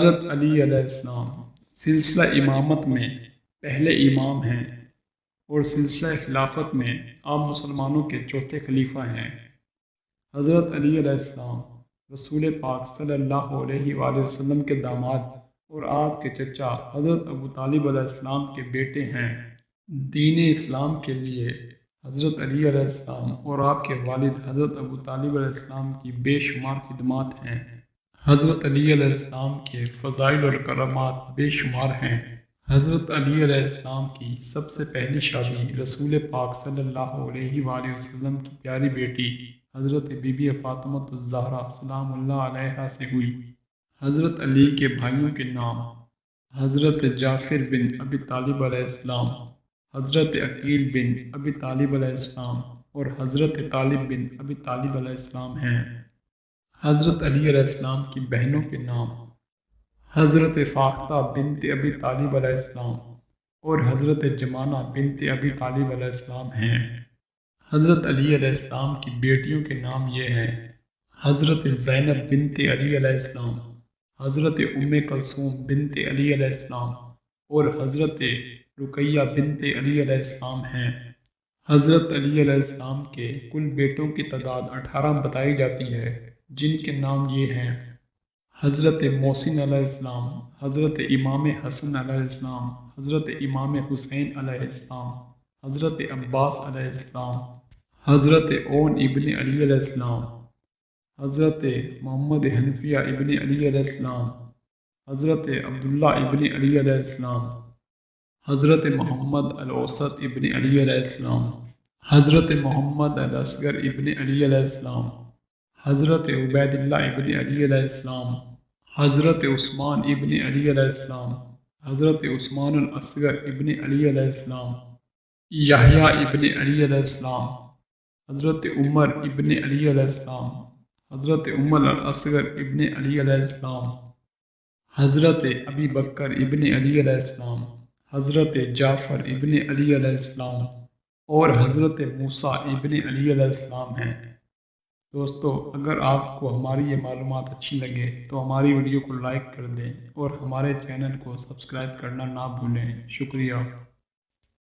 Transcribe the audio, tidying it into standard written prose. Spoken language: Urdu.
حضرت علی علیہ السلام سلسلہ امامت میں پہلے امام ہیں اور سلسلہ خلافت میں آپ مسلمانوں کے چوتھے خلیفہ ہیں۔ حضرت علی علیہ السلام رسول پاک صلی اللہ علیہ وآلہ وسلم کے داماد اور آپ کے چچا حضرت ابو طالب علیہ السلام کے بیٹے ہیں۔ دین اسلام کے لیے حضرت علی علیہ السلام اور آپ کے والد حضرت ابو طالب علیہ السلام کی بے شمار خدمات ہیں۔ حضرت علی علیہ السلام کے فضائل اور کرامات بے شمار ہیں۔ حضرت علی علیہ السلام کی سب سے پہلی شادی رسول پاک صلی اللہ علیہ وآلہ وسلم کی پیاری بیٹی حضرت بی بی فاطمہ الزہرا سلام اللہ علیہا سے ہوئی۔ حضرت علی کے بھائیوں کے نام حضرت جعفر بن ابی طالب علیہ السلام، حضرت عقیل بن ابی طالب علیہ السلام اور حضرت طالب بن ابی طالب علیہ السلام ہیں۔ حضرت علی علیہ السلام کی بہنوں کے نام حضرت فاختہ بنت ابی طالب علیہ السلام اور حضرت جمانہ بنت ابی طالب علیہ السلام ہیں۔ حضرت علی علیہ السلام کی بیٹیوں کے نام یہ ہیں: حضرت زینب بنت علی علیہ السلام، حضرت کلثوم بنت علی علیہ السلام اور حضرت رقیہ بنت علی علیہ السلام ہیں۔ حضرت علی علیہ السلام کے کل بیٹوں کی تعداد 18 بتائی جاتی ہے، جن کے نام یہ ہیں: حضرت محسن علیہ السلام، حضرت امام حسن علیہ السلام، حضرت امام حسین علیہ السلام، حضرت عباس علیہ السلام، حضرت اون ابن علی علیہ السلام، حضرت محمد حنفیہ ابن علی علیہ السلام، حضرت عبداللہ ابن علی علیہ السلام، حضرت محمد الاوسط ابن علی علیہ السلام، حضرت محمد الاصغر ابن علی علیہ السلام، حضرت عبید اللہ ابن علی علیہ السلام، حضرت عثمان ابن علی علیہ السلام، حضرت عثمان الاصغر ابن علی علیہ السلام، یحییٰ ابن علی علیہ السلام، حضرت عمر ابن علی علیہ السلام، حضرت عمر الاصغر ابن علی علیہ السلام، حضرت ابی بکر ابن علی علیہ السلام، حضرت جعفر ابن علی علیہ السلام اور حضرت موسیٰ ابن علی علیہ السلام ہیں۔ دوستو، اگر آپ کو ہماری یہ معلومات اچھی لگے تو ہماری ویڈیو کو لائک کر دیں اور ہمارے چینل کو سبسکرائب کرنا نہ بھولیں۔ شکریہ۔